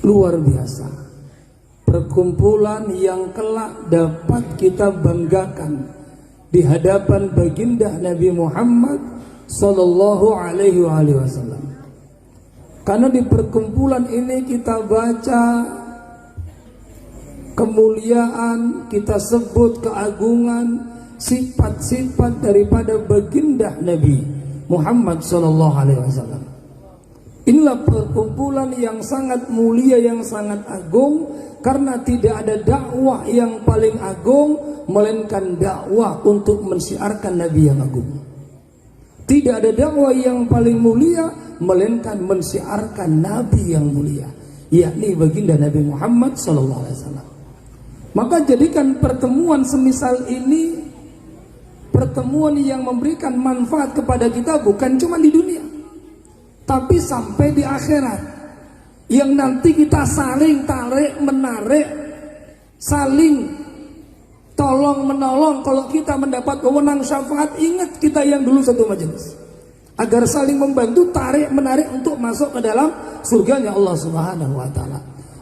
luar biasa. Perkumpulan yang kelak dapat kita banggakan di hadapan baginda Nabi Muhammad sallallahu alaihi wasallam. Karena di perkumpulan ini kita baca kemuliaan, kita sebut keagungan, sifat-sifat daripada baginda Nabi Muhammad sallallahu alaihi wasallam. Inilah perkumpulan yang sangat mulia, yang sangat agung, karena tidak ada dakwah yang paling agung melainkan dakwah untuk mensiarkan Nabi yang agung. Tidak ada dakwah yang paling mulia melainkan mensiarkan Nabi yang mulia, yakni baginda Nabi Muhammad sallallahu alaihi wasallam. Maka jadikan pertemuan semisal ini pertemuan yang memberikan manfaat kepada kita, bukan cuma di dunia, tapi sampai di akhirat, yang nanti kita saling tarik menarik, saling tolong menolong. Kalau kita mendapat wewenang syafaat, ingat kita yang dulu satu majelis, agar saling membantu tarik menarik untuk masuk ke dalam surganya Allah Subhanahu wa taala,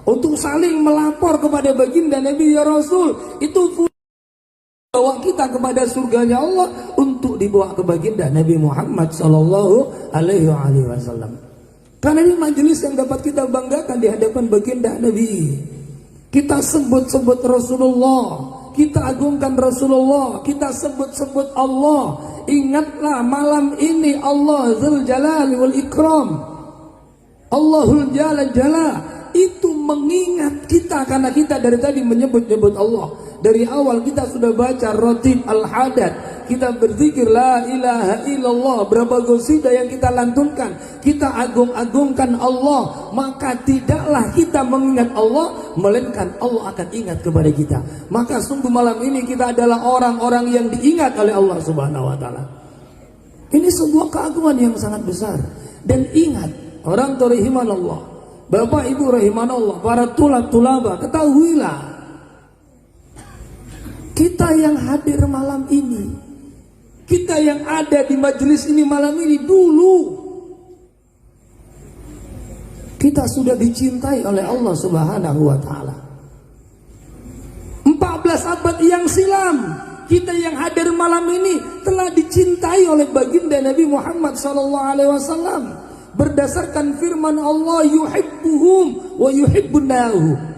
untuk saling melapor kepada baginda Nabi ya Rasul. Itu bawa kita kepada surganya Allah, untuk dibawa ke baginda Nabi Muhammad sallallahu alaihi wasallam. Karena ini majelis yang dapat kita banggakan di hadapan baginda Nabi. Kita sebut-sebut Rasulullah, kita agungkan Rasulullah, kita sebut-sebut Allah. Ingatlah malam ini Allah Dzul Jalali wal Ikram, Allahul Jalal Jalal itu mengingat kita, karena kita dari tadi menyebut-nyebut Allah. Dari awal kita sudah baca Ratib Al-Hadad, kita berzikir la ilaha illallah, berapa qasidah yang kita lantunkan, kita agung-agungkan Allah. Maka tidaklah kita mengingat Allah melainkan Allah akan ingat kepada kita. Maka sungguh malam ini kita adalah orang-orang yang diingat oleh Allah Subhanahu wa taala. Ini sebuah keagungan yang sangat besar. Dan ingat, orang tua rahimanallah, Bapak Ibu rahimanallah, para tulab-tulaba, ketahuilah, kita yang hadir malam ini, kita yang ada di majelis ini malam ini, dulu kita sudah dicintai oleh Allah Subhanahu wa taala. 14 abad yang silam, kita yang hadir malam ini telah dicintai oleh baginda Nabi Muhammad sallallahu alaihi wasallam. Berdasarkan firman Allah, yuhibbuhum wa yuhibbunahu.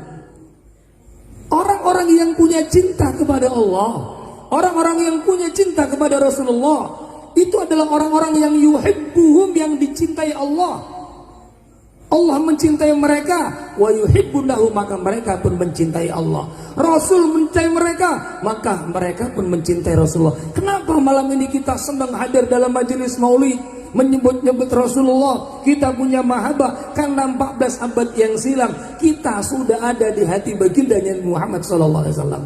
Orang-orang yang punya cinta kepada Allah, orang-orang yang punya cinta kepada Rasulullah, itu adalah orang-orang yang yuhibbuhum, yang dicintai Allah. Allah mencintai mereka, wa yuhibbunahu, maka mereka pun mencintai Allah. Rasul mencintai mereka, maka mereka pun mencintai Rasulullah. Kenapa malam ini kita senang hadir dalam majelis maulid, menyebut-nyebut Rasulullah? Kita punya mahabbah karena 14 abad yang silam kita sudah ada di hati baginda Muhammad sallallahu alaihi wasallam.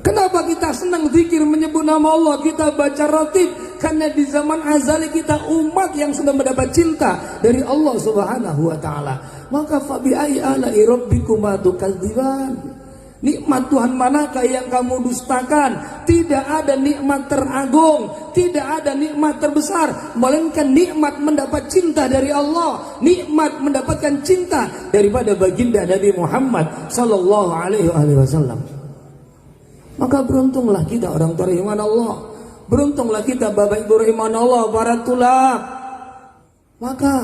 Kenapa kita senang zikir menyebut nama Allah, kita baca ratib? Karena di zaman azali kita umat yang sudah mendapat cinta dari Allah Subhanahu wa taala. Maka fa bi ayyi ala'i rabbikuma tukadziban. Nikmat Tuhan manakah yang kamu dustakan? Tidak ada nikmat teragung, tidak ada nikmat terbesar melainkan nikmat mendapat cinta dari Allah, nikmat mendapatkan cinta daripada baginda Nabi Muhammad sallallahu alaihi wasallam. Maka beruntunglah kita orang tua iman Allah, beruntunglah kita Bapak Ibu iman Allah, para tulab. Maka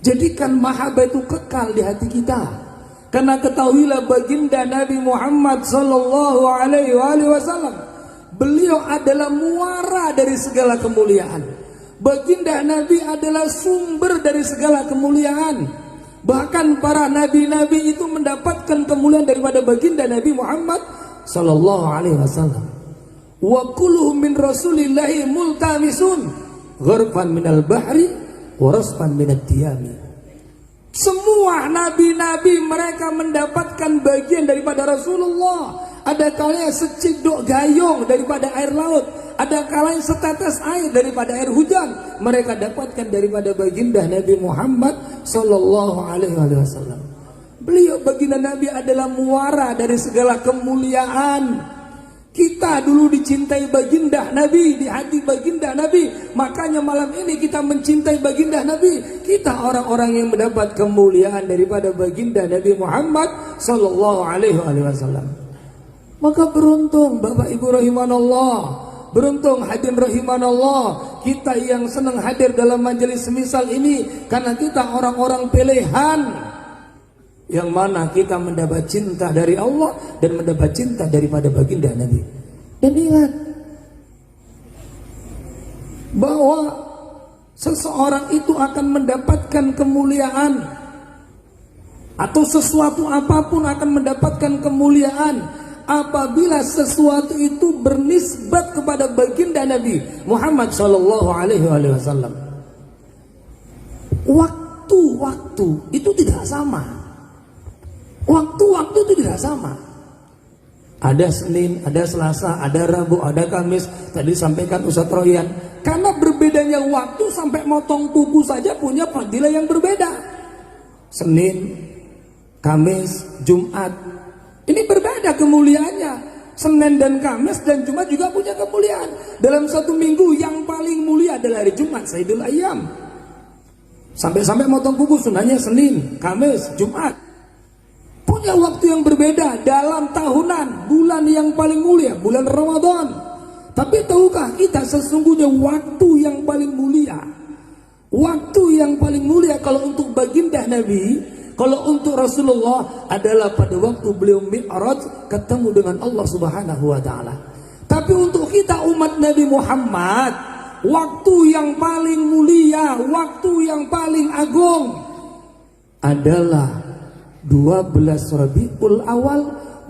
jadikan mahabbah itu kekal di hati kita. Karena ketahuilah baginda Nabi Muhammad sallallahu alaihi wasallam, beliau adalah muara dari segala kemuliaan. Baginda Nabi adalah sumber dari segala kemuliaan. Bahkan para nabi-nabi itu mendapatkan kemuliaan daripada baginda Nabi Muhammad sallallahu alaihi wasallam. Wa kulluhum min rasulillahi multamisun gharfan minal bahri wa rasfan minad diyami. Semua nabi-nabi mereka mendapatkan bagian daripada Rasulullah. Ada kalanya seciduk gayung daripada air laut, ada kalanya setetes air daripada air hujan, mereka dapatkan daripada baginda Nabi Muhammad sallallahu alaihi wasallam. Beliau baginda Nabi adalah muara dari segala kemuliaan. Kita dulu dicintai baginda Nabi, di hati baginda Nabi. Makanya malam ini kita mencintai baginda Nabi. Kita orang-orang yang mendapat kemuliaan daripada baginda Nabi Muhammad sallallahu alaihi wasallam. Maka beruntung Bapak Ibu rahimanallah, beruntung hadirin rahimanallah, kita yang senang hadir dalam majelis semisal ini, karena kita orang-orang pilihan yang mana kita mendapat cinta dari Allah dan mendapat cinta daripada baginda Nabi. Dan ingat bahwa seseorang itu akan mendapatkan kemuliaan, atau sesuatu apapun akan mendapatkan kemuliaan apabila sesuatu itu bernisbat kepada baginda Nabi Muhammad sallallahu alaihi wasallam. Waktu-waktu itu tidak sama. Waktu-waktu itu tidak sama. Ada Senin, ada Selasa, ada Rabu, ada Kamis. Tadi sampaikan Ustaz Royan, karena berbedanya waktu sampai motong kuku saja punya fadilah yang berbeda. Senin, Kamis, Jumat, ini berbeda kemuliaannya. Senin dan Kamis dan Jumat juga punya kemuliaan. Dalam satu minggu yang paling mulia adalah hari Jumat, Sayyidul Ayyam. Sampai-sampai motong kuku sunahnya Senin, Kamis, Jumat. Punya waktu yang berbeda dalam tahunan. Bulan yang paling mulia, bulan Ramadan. Tapi tahukah kita sesungguhnya waktu yang paling mulia, waktu yang paling mulia kalau untuk baginda Nabi, kalau untuk Rasulullah adalah pada waktu beliau Mi'raj ketemu dengan Allah Subhanahu wa taala. Tapi untuk kita umat Nabi Muhammad, waktu yang paling mulia, waktu yang paling agung adalah 12 Rabiul Awal,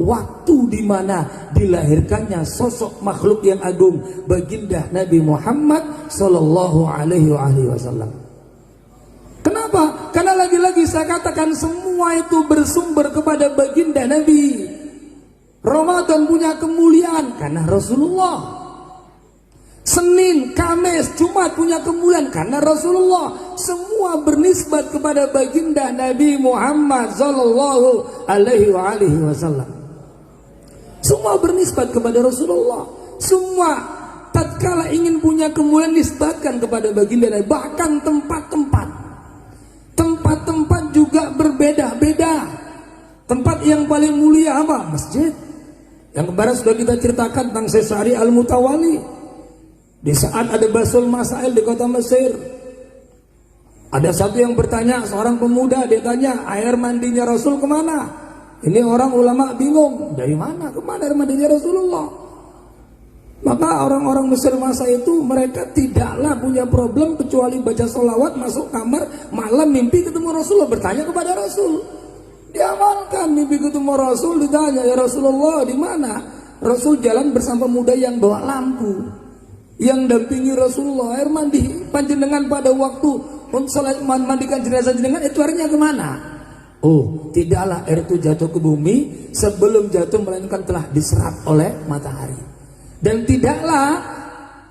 waktu di mana dilahirkannya sosok makhluk yang agung baginda Nabi Muhammad sallallahu alaihi wasallam. Kenapa? Karena lagi-lagi saya katakan semua itu bersumber kepada baginda Nabi. Ramadan punya kemuliaan karena Rasulullah. Senin, Kamis, Jumat punya kemuliaan karena Rasulullah. Semua bernisbat kepada baginda Nabi Muhammad sallallahu alaihi wasallam. Semua bernisbat kepada Rasulullah. Semua tatkala ingin punya kemuliaan nisbatkan kepada baginda Nabi. Bahkan tempat-tempat juga berbeda-beda. Tempat yang paling mulia apa? Masjid. Yang kemarin sudah kita ceritakan tentang Sesari Al-Mutawali. Di saat ada Basul Masail di kota Mesir, ada satu yang bertanya, seorang pemuda, dia tanya, air mandinya Rasul kemana? Ini orang ulama bingung, dari mana? Kemana air mandinya Rasulullah? Maka orang-orang Mesir masa itu, mereka tidaklah punya problem kecuali baca sholawat, masuk kamar, malam mimpi ketemu Rasulullah, bertanya kepada Rasul. Diamalkan mimpi ketemu Rasul, ditanya, ya Rasulullah di mana? Rasul jalan bersama pemuda yang bawa lampu, yang dampingi Rasulullah. Air mandi panjenengan pada waktu mandikan jenazah jenengan itu airnya kemana? Oh, tidaklah air itu jatuh ke bumi sebelum jatuh, melainkan telah diserap oleh matahari. Dan tidaklah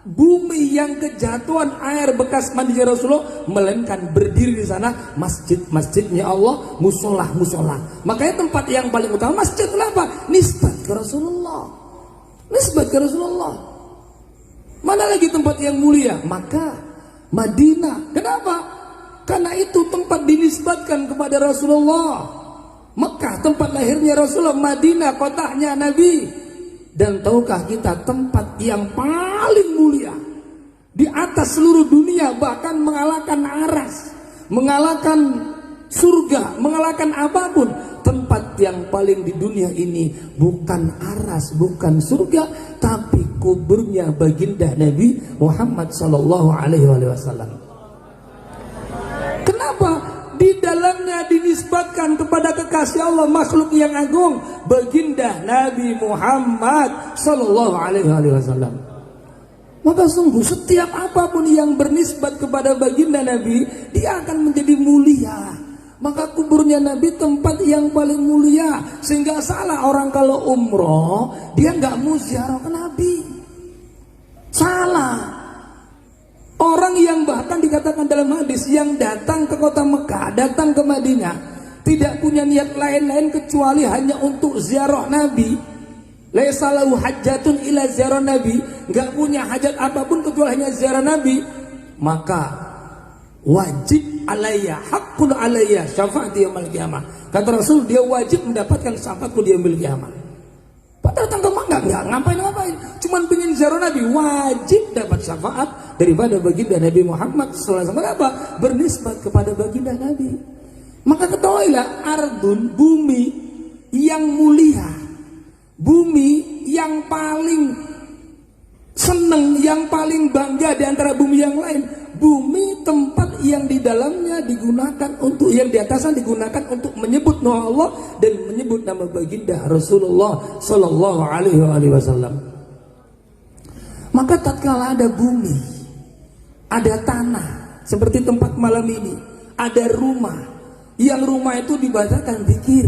bumi yang kejatuhan air bekas mandinya Rasulullah, melainkan berdiri di sana masjid-masjidnya Allah, musolah-musolah. Makanya tempat yang paling utama masjid. Kenapa? Nisbat ke Rasulullah. Nisbat ke Rasulullah. Mana lagi tempat yang mulia? Maka Madinah. Kenapa? Karena itu tempat dinisbatkan kepada Rasulullah. Mekah tempat lahirnya Rasulullah, Madinah kotanya Nabi. Dan tahukah kita tempat yang paling mulia di atas seluruh dunia, bahkan mengalahkan aras, mengalahkan surga, mengalahkan apapun. Tempat yang paling di dunia ini bukan aras, bukan surga, tapi kuburnya baginda Nabi Muhammad sallallahu alaihi wasallam. Kenapa? Di dalamnya dinisbatkan kepada kekasih Allah, makhluk yang agung, baginda Nabi Muhammad sallallahu alaihi wasallam. Maka sungguh setiap apapun yang bernisbat kepada baginda Nabi, dia akan menjadi mulia. Maka kuburnya Nabi tempat yang paling mulia. Sehingga salah orang kalau umroh, dia nggak mau ziarah ke Nabi. Salah. Orang yang bahkan dikatakan dalam hadis, yang datang ke kota Mekah, datang ke Madinah, tidak punya niat lain-lain kecuali hanya untuk ziarah Nabi, laisa lahu hajatun ila ziarah Nabi, nggak punya hajat apapun kecuali hanya ziarah Nabi, maka wajib alayya, haqqun alayya syafaati yaumil qiyamah. Kata Rasul, dia wajib mendapatkan syafaatku di yaumil qiyamah. Padahal tangga enggak ngapain, cuman pengen ziarah Nabi, wajib dapat syafaat daripada baginda Nabi Muhammad SAW. Apa? Bernisbat kepada baginda Nabi. Maka ketahuilah, ardun, bumi yang mulia, bumi yang paling seneng, yang paling bangga di antara bumi yang lain, bumi tempat yang di dalamnya digunakan untuk, yang di atasnya digunakan untuk menyebut nama Allah dan menyebut nama baginda Rasulullah Sallallahu Alaihi Wasallam. Maka tatkala ada bumi, ada tanah seperti tempat malam ini, ada rumah, yang rumah itu dibacakan zikir,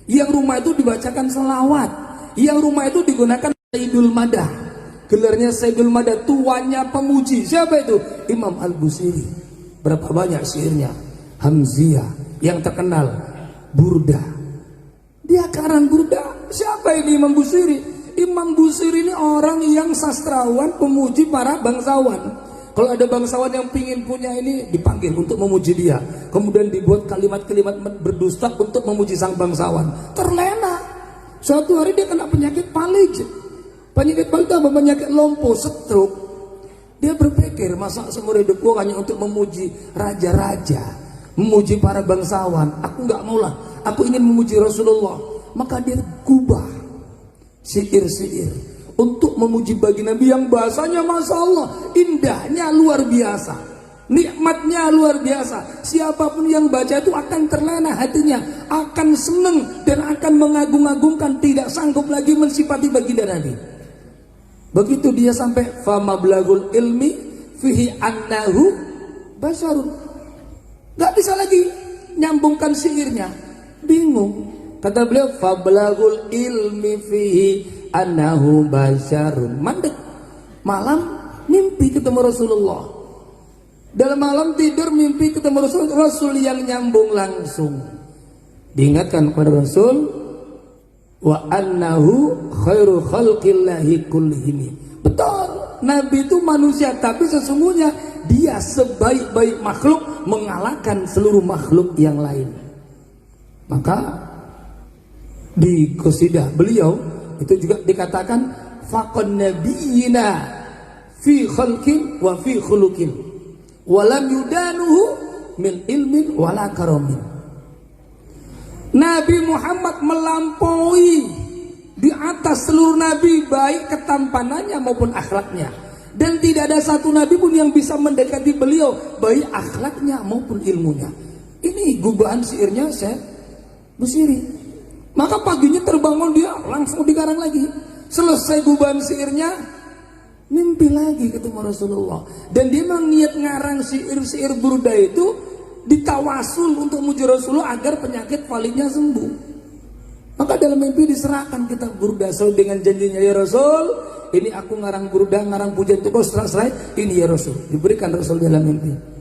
yang rumah itu dibacakan selawat, yang rumah itu digunakan Sayyidul Madah. Gelarnya Sayyidul Madah, tuannya pemuji. Siapa itu? Imam Al-Busiri. Berapa banyak syairnya? Hamziah, yang terkenal Burda. Dia karang Burda. Siapa ini Imam Busiri? Imam Busiri ini orang yang sastrawan, pemuji para bangsawan. Kalau ada bangsawan yang pingin punya ini, dipanggil untuk memuji dia. Kemudian dibuat kalimat-kalimat berdusta untuk memuji sang bangsawan. Terlena. Suatu hari dia kena penyakit palij. Penyakit palij itu apa? Penyakit lumpuh, stroke. Dia berpikir, masa seumur hidupku hanya untuk memuji raja-raja, memuji para bangsawan. Aku nggak maulah. Aku ingin memuji Rasulullah. Maka dia gubah syair-syair untuk memuji baginda Nabi yang bahasanya Masya Allah, indahnya luar biasa, nikmatnya luar biasa. Siapapun yang baca itu akan terlena hatinya, akan senang dan akan mengagung-agungkan, tidak sanggup lagi mensifati baginda Nabi. Begitu dia sampai famablagul ilmi fihi annahu basyarun, gak bisa lagi nyambungkan syairnya, bingung. Kata beliau, fablagul ilmi fihi annahu basyarun. Mandek. Malam mimpi ketemu Rasulullah. Dalam malam tidur mimpi ketemu Rasul yang nyambung langsung. Diingatkan kepada Rasul, wa annahu khairu khalqillahi kullihim. Betul, Nabi itu manusia, tapi sesungguhnya dia sebaik-baik makhluk, mengalahkan seluruh makhluk yang lain. Maka di qasidah beliau itu juga dikatakan faqan nabiyina fi khalqin wa fi khuluqin wa lam yudanuhu min ilmin wala karamin. Nabi Muhammad melampaui di atas seluruh nabi, baik ketampanannya maupun akhlaknya, dan tidak ada satu nabi pun yang bisa mendekati beliau, baik akhlaknya maupun ilmunya. Ini gubahan syairnya Syekh Busiri. Maka paginya terbangun dia langsung dikarang lagi. Selesai gubahan syairnya, mimpi lagi ketemu Rasulullah. Dan dia memang niat ngarang syair-syair Burda itu ditawasul untuk muji Rasulullah agar penyakit palingnya sembuh. Maka dalam mimpi diserahkan kitab Burda dengan janjinya, ya Rasul, ini aku ngarang Burda, ngarang pujian itu kau selesai, ini ya Rasul. Diberikan Rasul dalam mimpi.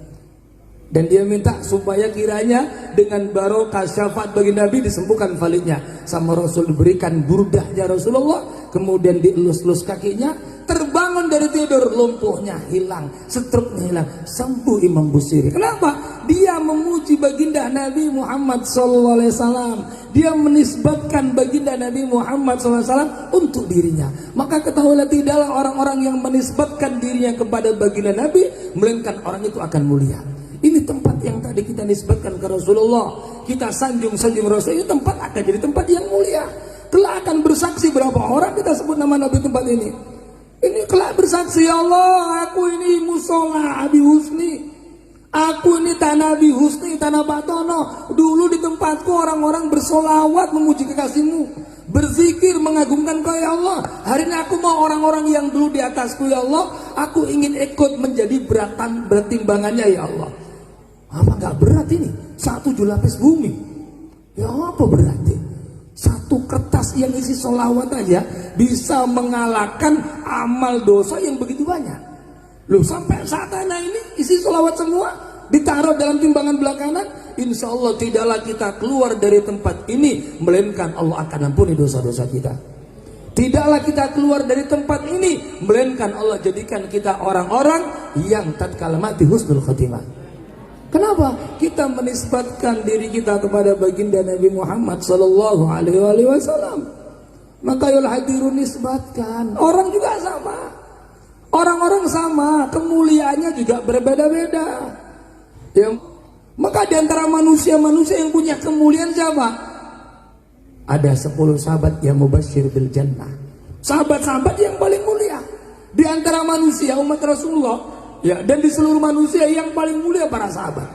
Dan dia minta supaya kiranya dengan barokah syafaat bagi Nabi disembuhkan validnya. Sama Rasul diberikan burdahnya Rasulullah, kemudian dielus-elus kakinya, terbangun dari tidur, lumpuhnya hilang, stroke-nya hilang, sembuh Imam Busiri. Kenapa? Dia memuji baginda Nabi Muhammad SAW. Dia menisbatkan baginda Nabi Muhammad SAW untuk dirinya. Maka ketahuilah, tidaklah orang-orang yang menisbatkan dirinya kepada baginda Nabi, melainkan orang itu akan mulia. Ini tempat yang tadi kita nisbatkan ke Rasulullah, kita sanjung-sanjung Rasul, ini tempat akan jadi tempat yang mulia. Kelak akan bersaksi berapa orang kita sebut nama Nabi tempat ini. Ini kelak bersaksi, ya Allah, aku ini musola Abi Husni, aku ini tanah Abi Husni, tanah Batono. Dulu di tempatku orang-orang bersolawat memuji kekasihmu, berzikir mengagungkan Kau ya Allah. Hari ini aku mau orang-orang yang dulu di atasku ya Allah, aku ingin ikut menjadi berat timbangannya ya Allah. Apa gak berat ini? Satu lapis bumi. Ya apa berarti? Satu kertas yang isi solawat aja bisa mengalahkan amal dosa yang begitu banyak. Loh, sampai saatnya ini isi solawat semua ditaruh dalam timbangan belakangan, insya Allah tidaklah kita keluar dari tempat ini melainkan Allah akan ampuni dosa-dosa kita. Tidaklah kita keluar dari tempat ini melainkan Allah jadikan kita orang-orang yang tatkala mati husnul khotimah. Kenapa? Kita menisbatkan diri kita kepada baginda Nabi Muhammad sallallahu alaihi wasallam. Maka yul hadirun nisbatkan. Orang juga sama. Orang-orang sama, kemuliaannya juga berbeda-beda. Maka di antara manusia-manusia yang punya kemuliaan siapa? Ada 10 sahabat yang mubasyir bil jannah. Sahabat-sahabat yang paling mulia di antara manusia umat Rasulullah, ya, dan di seluruh manusia yang paling mulia para sahabat.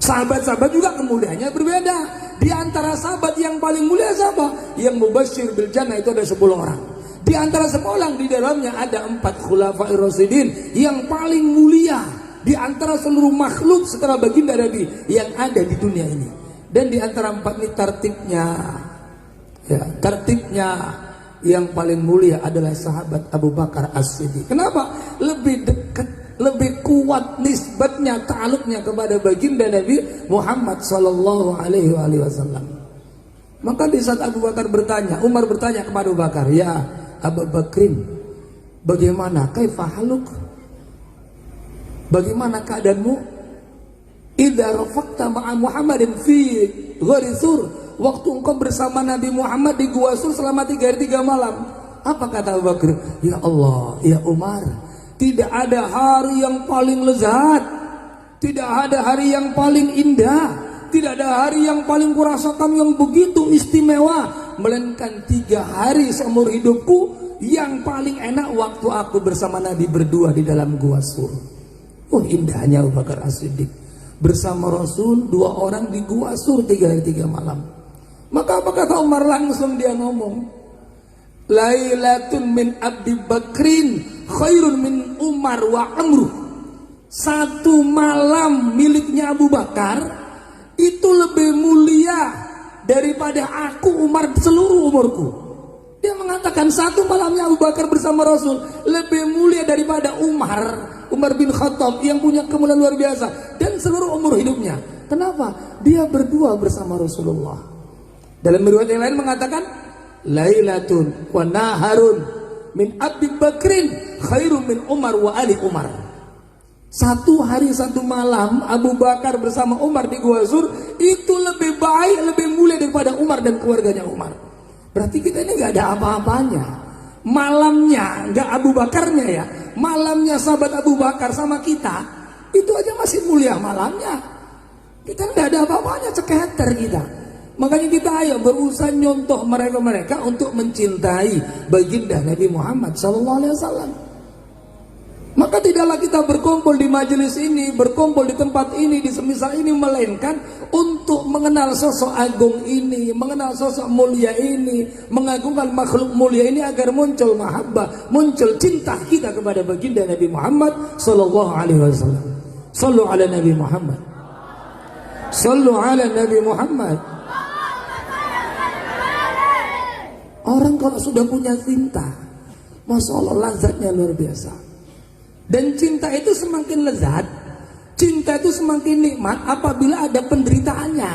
Sahabat-sahabat juga kemuliaannya berbeda. Di antara sahabat yang paling mulia siapa? Yang mubasyir bil jannah itu ada 10 orang. Di antara 10 orang di dalamnya ada 4 khulafair rasyidin yang paling mulia di antara seluruh makhluk setelah baginda Nabi yang ada di dunia ini. Dan di antara 4 ini tertibnya yang paling mulia adalah sahabat Abu Bakar As-Siddiq. Kenapa? Lebih dekat, lebih kuat nisbatnya, ta'aluknya kepada baginda Nabi Muhammad sallallahu alaihi wasallam. Maka di saat Abu Bakar bertanya, Umar bertanya kepada Abu Bakar, "Ya Abu Bakrin, bagaimana kaifa haluk? Bagaimana keadaanmu? Idza rafaqta ma'a Muhammadin fi ghari Sur." Waktu engkau bersama Nabi Muhammad di Gua Sur selama 3 hari 3 malam. Apa kata Abu Bakar? "Ya Allah, ya Umar, tidak ada hari yang paling lezat, tidak ada hari yang paling indah, tidak ada hari yang paling kurasakan yang begitu istimewa, melainkan 3 hari seumur hidupku yang paling enak waktu aku bersama Nabi berdua di dalam Gua Sur." Oh, indahnya Abu Bakar As-Siddiq bersama Rasul 2 orang di Gua Sur 3 hari 3 malam. Maka apa kata Umar? Langsung dia ngomong, "Lailatun min Abi Bakrin khairun min Umar wa Amru." 1 malam miliknya Abu Bakar itu lebih mulia daripada aku Umar seluruh umurku. Dia mengatakan 1 malamnya Abu Bakar bersama Rasul lebih mulia daripada Umar bin Khattab yang punya kemuliaan luar biasa dan seluruh umur hidupnya. Kenapa? Dia berdua bersama Rasulullah. Dalam riwayat yang lain mengatakan, "Lailatun wa naharun min Abi Bakrin khairun min Umar wa ali Umar." 1 hari 1 malam Abu Bakar bersama Umar di Gua Sur itu lebih baik, lebih mulia daripada Umar dan keluarganya Umar. Berarti kita ini gak ada apa-apanya. Malamnya, gak Abu Bakarnya ya, malamnya sahabat Abu Bakar sama kita, itu aja masih mulia malamnya. Kita gak ada apa-apanya, ceketer kita. Makanya kita ayo berusaha nyontoh mereka-mereka untuk mencintai baginda Nabi Muhammad SAW. Maka tidaklah kita berkumpul di majelis ini, berkumpul di tempat ini, di semisal ini, melainkan untuk mengenal sosok agung ini, mengenal sosok mulia ini, mengagungkan makhluk mulia ini agar muncul mahabbah, muncul cinta kita kepada baginda Nabi Muhammad SAW. Sallu ala Nabi Muhammad. Sallu ala Nabi Muhammad. Orang kalau sudah punya cinta, Masya Allah lazatnya luar biasa. Dan cinta itu semakin lezat, cinta itu semakin nikmat apabila ada penderitaannya.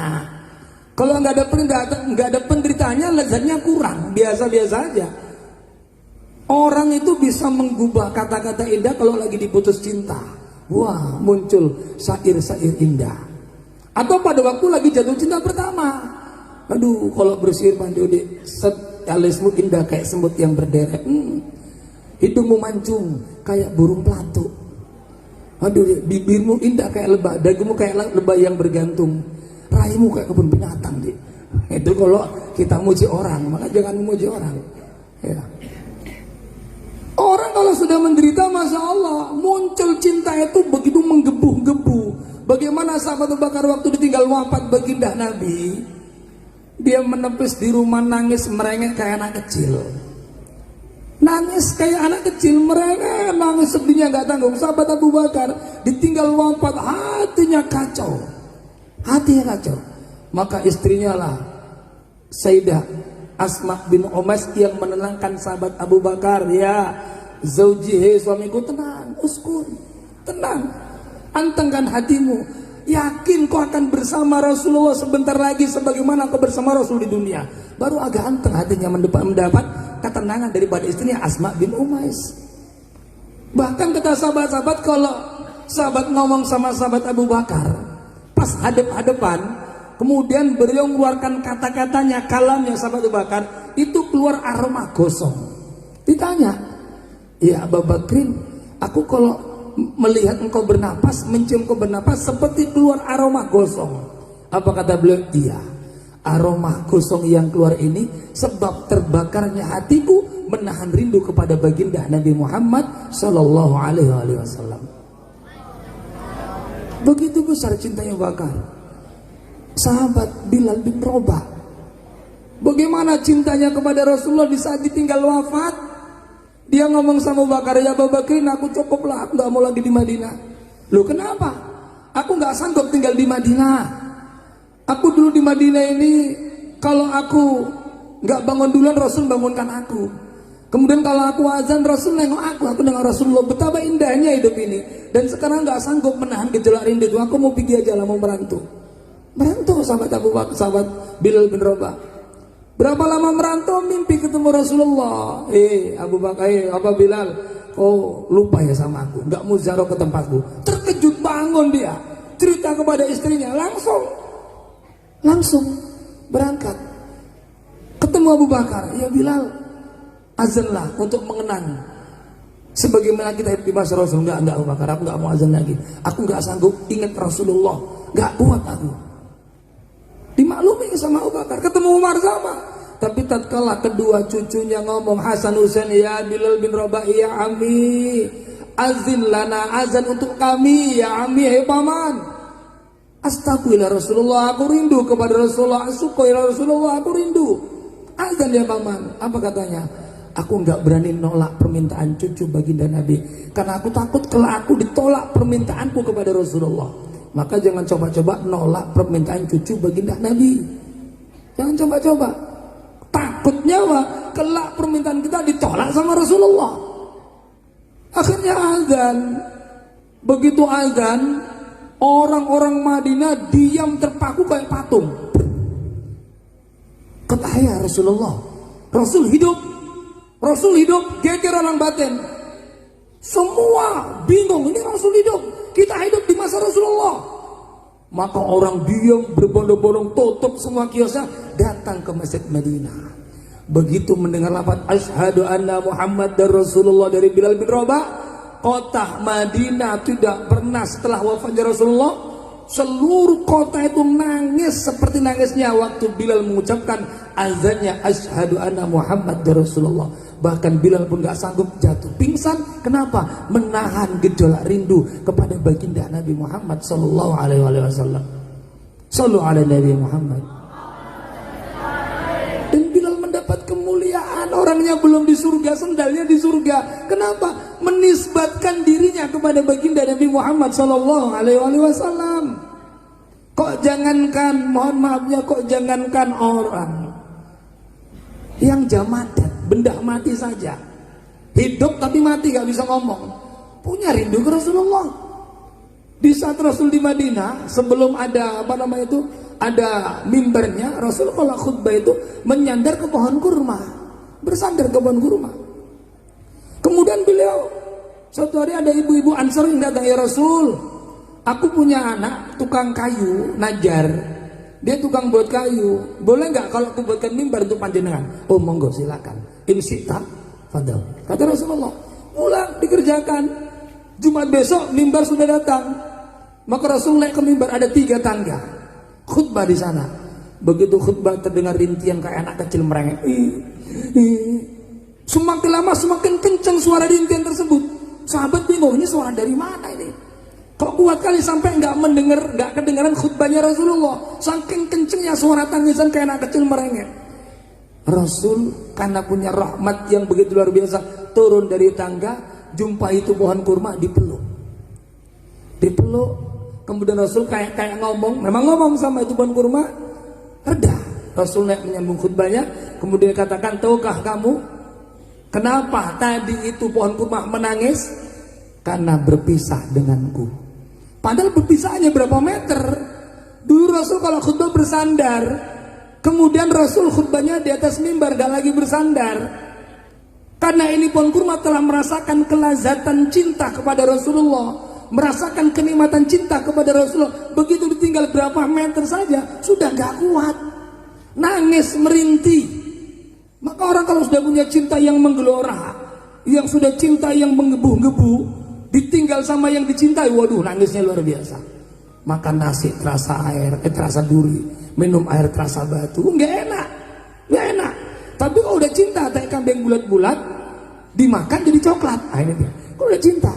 Kalau nggak ada penderitaannya, lezatnya kurang, biasa-biasa aja. Orang itu bisa menggubah kata-kata indah kalau lagi diputus cinta. Wah, muncul syair-syair indah. Atau pada waktu lagi jatuh cinta pertama. Aduh, kalau bersihir Pandodi, alismu indah kayak semut yang berderet. Hidungmu mancung kayak burung pelatuk. Aduh, bibirmu indah kayak lebah, dagumu kayak lebah yang bergantung, rahimu kayak kebun binatang. Itu kalau kita muji orang, maka jangan memuji orang. Ya. Orang kalau sudah menderita, Masya Allah, muncul cinta itu begitu menggebu-gebu. Bagaimana sahabat Abu Bakar waktu ditinggal wafat baginda Nabi, dia menepis di rumah nangis merengek kayak anak kecil. Nangis kayak anak kecil, merengek, nangis sedihnya gak tanggung. Sahabat Abu Bakar ditinggal wafat, hatinya kacau. Hatinya kacau. Maka istrinya lah Sayyidah Asma bin Umays yang menenangkan sahabat Abu Bakar. "Ya zauji, suamiku, tenang, uskun, tenang, antengkan hatimu. Yakin kau akan bersama Rasulullah sebentar lagi sebagaimana kau bersama Rasul di dunia. Baru agak anteng hatinya mendapat ketenangan daripada istrinya Asma bin Umais. Bahkan kata sahabat-sahabat, kalau sahabat ngomong sama sahabat Abu Bakar pas hadap-hadapan, kemudian beliau mengeluarkan kata-katanya, kalamnya sahabat Abu Bakar, itu keluar aroma gosong. Ditanya, ya Abu Bakrin, aku kalau melihat engkau bernapas, mencium engkau bernapas seperti keluar aroma gosong. Apa kata beliau? Iya, aroma gosong yang keluar ini sebab terbakarnya hatiku menahan rindu kepada baginda Nabi Muhammad Sallallahu Alaihi Wasallam. Begitu besar cintanya Bakar. Sahabat Bilal bin Rabah, bagaimana cintanya kepada Rasulullah di saat ditinggal wafat. Dia ngomong sama Abu Bakar, ya Abu Bakrin, aku cukup lah, aku gak mau lagi di Madinah. Loh kenapa? Aku gak sanggup tinggal di Madinah. Aku dulu di Madinah ini, kalau aku gak bangun duluan, Rasul bangunkan aku. Kemudian kalau aku azan, Rasul nengok aku nengok Rasulullah. Betapa indahnya hidup ini. Dan sekarang gak sanggup menahan gejolak rindu itu. Aku mau pergi aja lah, mau merantau. Merantau sahabat Abu Bakar, sahabat Bilal bin Rabah. Berapa lama merantau, mimpi ketemu Rasulullah. Abu Bakar, apa Bilal, kau lupa ya sama aku, gak mau ziarah ke tempatku. Terkejut bangun dia, cerita kepada istrinya, langsung berangkat. Ketemu Abu Bakar, ya Bilal, azanlah untuk mengenang sebagaimana kita hidup di masa Rasul. Enggak Abu Bakar, aku gak mau azan lagi. Aku gak sanggup ingat Rasulullah, gak kuat aku. Dimaklumi sama Abu Bakar. Ketemu Umar sama. Tapi tatkala kedua cucunya ngomong, Hasan Husain, ya Bilal bin Rabah, ya Ami, azin lana, azan untuk kami, ya Ami, hai paman. Astagfirullah Rasulullah, aku rindu kepada Rasulullah. Asuqailah Rasulullah, aku rindu. Azan ya paman. Apa katanya? Aku enggak berani nolak permintaan cucu baginda Nabi, karena aku takut kalau aku ditolak permintaanku kepada Rasulullah. Maka jangan coba-coba nolak permintaan cucu baginda Nabi. Jangan coba-coba. Takutnya kelak permintaan kita ditolak sama Rasulullah. Akhirnya azan. Begitu azan, orang-orang Madinah diam terpaku kayak patung. Kata ya Rasulullah, Rasul hidup, geger orang batin. Semua bingung, ini Rasul hidup, kita hidup di masa Rasulullah. Maka orang diam, berbondong-bondong, tutup semua kiosnya, datang ke Masjid Madinah. Begitu mendengar lafaz asyhadu anna Muhammadar Rasulullah dari Bilal bin Rabah, kota Madinah tidak pernah setelah wafatnya Rasulullah, seluruh kota itu nangis seperti nangisnya waktu Bilal mengucapkan azannya asyhadu anna Muhammadar Rasulullah. Bahkan Bilal pun gak sanggup, jatuh pingsan. Kenapa? Menahan gejolak rindu kepada baginda Nabi Muhammad Sallallahu Alaihi Wasallam. Sallu ala Nabi Muhammad. Dan Bilal mendapat kemuliaan. Orangnya belum di surga, sendalnya di surga. Kenapa? Menisbatkan dirinya kepada baginda Nabi Muhammad Sallallahu Alaihi Wasallam. Kok jangankan, mohon maafnya, kok jangankan orang yang jamadat, benda mati saja, hidup tapi mati gak bisa ngomong, punya rindu ke Rasulullah. Di saat Rasul di Madinah, sebelum ada ada mimbarnya, Rasul kalau khutbah itu menyandar ke pohon kurma, bersandar ke pohon kurma. Kemudian beliau, suatu hari ada ibu-ibu Ansar yang datang, ya Rasul, aku punya anak tukang kayu, Najar. Dia tukang buat kayu, boleh nggak kalau aku buatkan mimbar untuk panjenengan? Oh monggo silakan. Insita, fadal. Kata Rasulullah, pulang dikerjakan. Jumat besok mimbar sudah datang. Maka Rasul naik ke mimbar, ada 3 tangga. Khutbah di sana. Begitu khutbah terdengar rintian kayak anak kecil merengek. Semakin lama semakin kencang suara rintian tersebut. Sahabat bingung, ini suara dari mana ini? Kok kuat kali sampai nggak kedengaran khutbahnya Rasulullah, saking kencengnya suara tangisan kayak anak kecil merengek. Rasul karena punya rahmat yang begitu luar biasa, turun dari tangga, jumpa itu pohon kurma, dipeluk. Kemudian Rasul kayak ngomong, memang ngomong sama itu pohon kurma, reda. Rasul naik menyambung khutbahnya, kemudian katakan, tahukah kamu kenapa tadi itu pohon kurma menangis? Karena berpisah denganku. Padahal berpisahnya berapa meter. Dulu Rasul kalau khutbah bersandar, kemudian Rasul khutbahnya di atas mimbar, gak lagi bersandar. Karena ini pohon kurma telah merasakan kelazatan cinta kepada Rasulullah, merasakan kenikmatan cinta kepada Rasulullah. Begitu ditinggal berapa meter saja sudah gak kuat, nangis merintih. Maka orang kalau sudah punya cinta yang menggelora, yang sudah cinta yang menggebu-gebu, ditinggal sama yang dicintai, waduh nangisnya luar biasa. Makan nasi terasa air, terasa duri, minum air terasa batu, nggak enak, nggak enak. Tapi kalau udah cinta, kayak kambing bulat-bulat, dimakan jadi coklat. Nah ini dia, kalau udah cinta,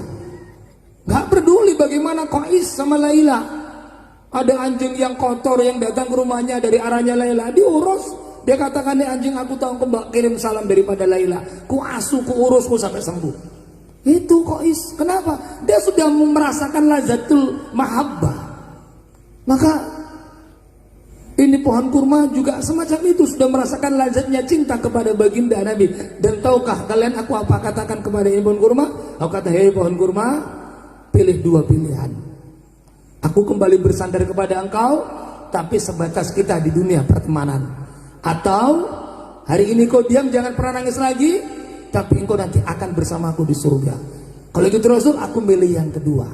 nggak peduli bagaimana Qais sama Laila. Ada anjing yang kotor yang datang ke rumahnya dari arahnya Laila, diurus. Dia katakan, nih anjing, aku tahu kau kirim salam daripada Laila, ku asuh, ku urus, ku sampai sembuh. Itu Qais. Kenapa? Dia sudah merasakan lazatul mahabbah. Maka ini pohon kurma juga semacam itu, sudah merasakan lazatnya cinta kepada baginda Nabi. Dan tahukah kalian aku apa katakan kepada ini pohon kurma? Aku kata, hei pohon kurma, pilih dua pilihan. Aku kembali bersandar kepada engkau, tapi sebatas kita di dunia pertemanan. Atau hari ini kau diam, jangan pernah nangis lagi, tapi engkau nanti akan bersamaku di surga. Kalau gitu Rasul, aku milih yang kedua.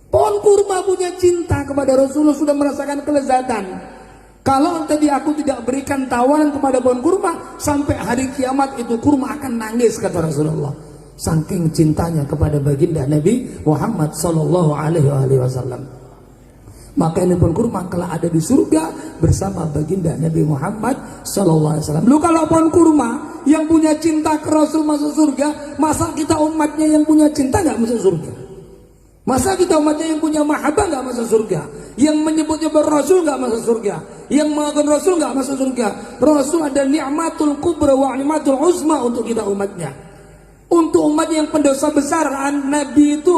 Pohon kurma punya cinta kepada Rasulullah, sudah merasakan kelezatan. Kalau tadi aku tidak berikan tawaran kepada pohon kurma, sampai hari kiamat itu kurma akan nangis, kata Rasulullah. Saking cintanya kepada baginda Nabi Muhammad sallallahu alaihi wasallam. Maka ini pohon kurma kelak ada di surga bersama baginda Nabi Muhammad sallallahu alaihi wasallam. Lu kalau pohon kurma yang punya cinta ke Rasul masuk surga, masa kita umatnya yang punya cinta nggak masuk surga? Masa kita umatnya yang punya mahabbah nggak masuk surga? Yang menyebutnya Rasul nggak masuk surga? Yang mengaku Rasul nggak masuk surga? Rasul ada ni'matul kubra wa ni'matul uzma untuk kita umatnya. Untuk umat yang pendosa besar, Nabi itu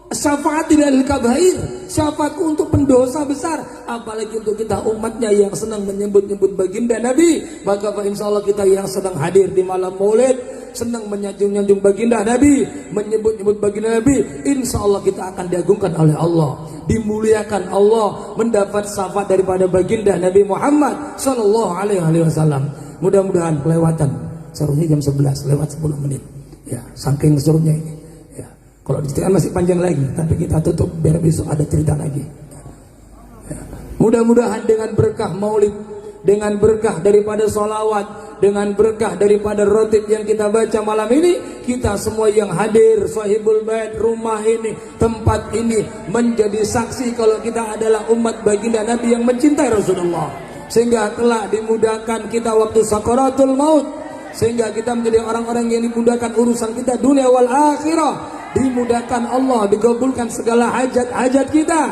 syafaat dari kabair, syafaatku untuk pendosa besar, apalagi untuk kita umatnya yang senang menyebut-nyebut baginda Nabi. Maka insyaallah kita yang sedang hadir di malam Maulid, senang menyanjung-nyanjung baginda Nabi, menyebut-nyebut baginda Nabi, insyaallah kita akan diagungkan oleh Allah, dimuliakan Allah, mendapat syafaat daripada baginda Nabi Muhammad sallallahu alaihi wasallam. Mudah-mudahan kelewatan, seharusnya jam 11 lewat 10 menit. Ya, saking serunya ini. Kalau diceritakan masih panjang lagi, tapi kita tutup biar besok ada cerita lagi. Ya. Mudah-mudahan dengan berkah maulid, dengan berkah daripada sholawat, dengan berkah daripada rotib yang kita baca malam ini, kita semua yang hadir, sahibul bait, rumah ini, tempat ini, menjadi saksi kalau kita adalah umat baginda Nabi yang mencintai Rasulullah. Sehingga telah dimudahkan kita waktu sakaratul maut, sehingga kita menjadi orang-orang yang dimudahkan urusan kita dunia wal akhirah. Dimudahkan Allah, dikabulkan segala hajat-hajat kita,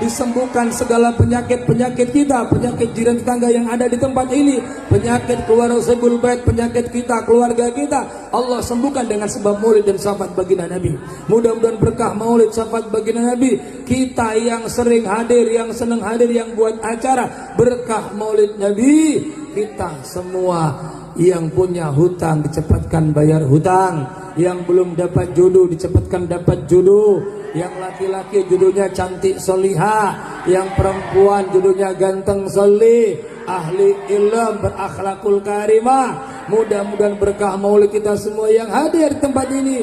disembuhkan segala penyakit-penyakit kita, penyakit jiran tetangga yang ada di tempat ini, penyakit keluarga sebul bait, penyakit kita, keluarga kita, Allah sembuhkan dengan sebab maulid dan syafaat baginda Nabi. Mudah-mudahan berkah maulid syafaat baginda Nabi, kita yang sering hadir, yang senang hadir, yang buat acara berkah maulid Nabi, kita semua yang punya hutang dicepatkan bayar hutang, yang belum dapat jodoh dicepatkan dapat jodoh, yang laki-laki jodohnya cantik soliha, yang perempuan jodohnya ganteng solih, ahli ilmu berakhlakul karimah. Mudah-mudahan berkah maulid kita semua yang hadir di tempat ini